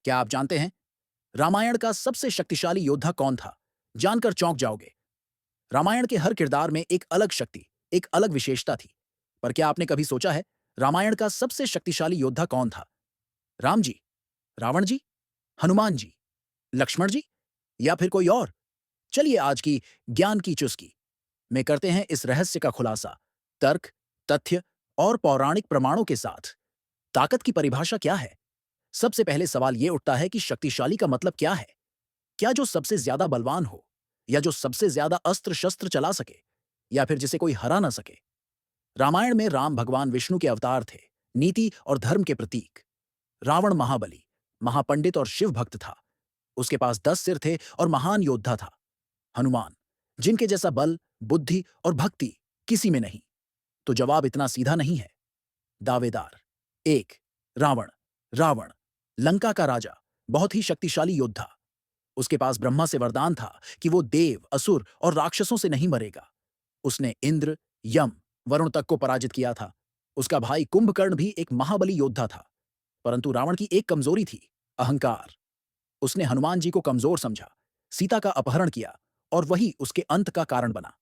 क्या आप जानते हैं रामायण का सबसे शक्तिशाली योद्धा कौन था? जानकर चौंक जाओगे। रामायण के हर किरदार में एक अलग शक्ति, एक अलग विशेषता थी। पर क्या आपने कभी सोचा है रामायण का सबसे शक्तिशाली योद्धा कौन था? राम जी, रावण जी, हनुमान जी, लक्ष्मण जी या फिर कोई और? चलिए आज की ज्ञान की चुस्की में करते हैं इस रहस्य का खुलासा। तर्क, तथ्य और पौराणिक प्रमाणों के साथ ताकत की परिभाषा क्या है? सबसे पहले सवाल यह उठता है कि शक्तिशाली का मतलब क्या है? क्या जो सबसे ज्यादा बलवान हो, या जो सबसे ज्यादा अस्त्र शस्त्र चला सके, या फिर जिसे कोई हरा ना सके? रामायण में राम भगवान विष्णु के अवतार थे, नीति और धर्म के प्रतीक। रावण महाबली, महापंडित और शिव भक्त था। उसके पास 10 सिर थे और महान योद्धा था। हनुमान, जिनके जैसा बल, बुद्धि और भक्ति किसी में नहीं। तो जवाब इतना सीधा नहीं है। दावेदार एक, रावण। रावण, लंका का राजा, बहुत ही शक्तिशाली योद्धा। उसके पास ब्रह्मा से वरदान था कि वो देव, असुर और राक्षसों से नहीं मरेगा। उसने इंद्र, यम, वरुण तक को पराजित किया था। उसका भाई कुंभकर्ण भी एक महाबली योद्धा था। परंतु रावण की एक कमजोरी थी, अहंकार। उसने हनुमान जी को कमजोर समझा, सीता का अपहरण किया और वही उसके अंत का कारण बना।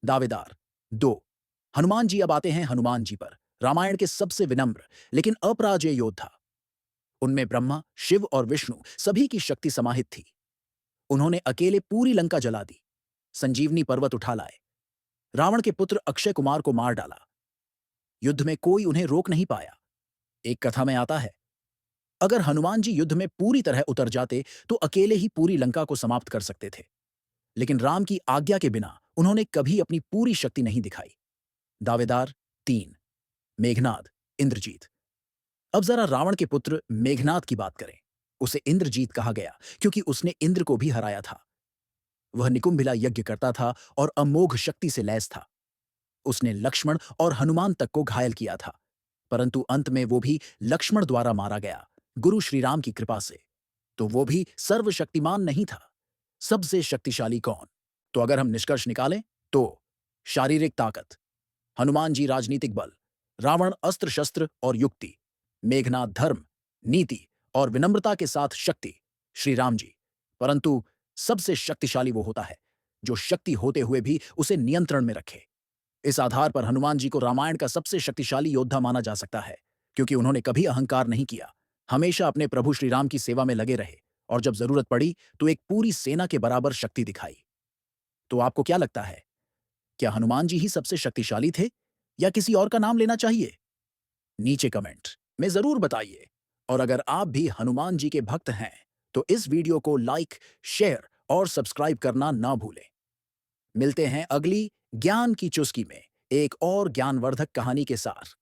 दावेदार दो, हनुमान जी। अब आते हैं हनुमान जी पर, रामायण के सबसे विनम्र लेकिन अपराजेय योद्धा। उनमें ब्रह्मा, शिव और विष्णु सभी की शक्ति समाहित थी। उन्होंने अकेले पूरी लंका जला दी, संजीवनी पर्वत उठा लाए, रावण के पुत्र अक्षय कुमार को मार डाला। युद्ध में कोई उन्हें रोक नहीं पाया। एक कथा में आता है, अगर हनुमान जी युद्ध में पूरी तरह उतर जाते तो अकेले ही पूरी लंका को समाप्त कर सकते थे। लेकिन राम की आज्ञा के बिना उन्होंने कभी अपनी पूरी शक्ति नहीं दिखाई। दावेदार तीन, मेघनाद, इंद्रजीत। अब जरा रावण के पुत्र मेघनाद की बात करें। उसे इंद्रजीत कहा गया क्योंकि उसने इंद्र को भी हराया था। वह निकुंभिला यज्ञ करता था और अमोघ शक्ति से लैस था। उसने लक्ष्मण और हनुमान तक को घायल किया था, परंतु अंत में वो भी लक्ष्मण द्वारा मारा गया, गुरु श्री राम की कृपा से। तो वो भी सर्वशक्तिमान नहीं था। सबसे शक्तिशाली कौन? तो अगर हम निष्कर्ष निकालें तो शारीरिक ताकत, हनुमान जी राजनीतिक बल, रावण अस्त्र शस्त्र और युक्ति, मेघनाथ धर्म, नीति और विनम्रता के साथ शक्ति, श्री राम जी। परंतु सबसे शक्तिशाली वो होता है जो शक्ति होते हुए भी उसे नियंत्रण में रखे। इस आधार पर हनुमान जी को रामायण का सबसे शक्तिशाली योद्धा माना जा सकता है, क्योंकि उन्होंने कभी अहंकार नहीं किया, हमेशा अपने प्रभु श्री राम की सेवा में लगे रहे और जब जरूरत पड़ी तो एक पूरी सेना के बराबर शक्ति दिखाई। तो आपको क्या लगता है, क्या हनुमान जी ही सबसे शक्तिशाली थे या किसी और का नाम लेना चाहिए? नीचे कमेंट में जरूर बताइए। और अगर आप भी हनुमान जी के भक्त हैं तो इस वीडियो को लाइक, शेयर और सब्सक्राइब करना ना भूलें। मिलते हैं अगली ज्ञान की चुस्की में एक और ज्ञानवर्धक कहानी के साथ।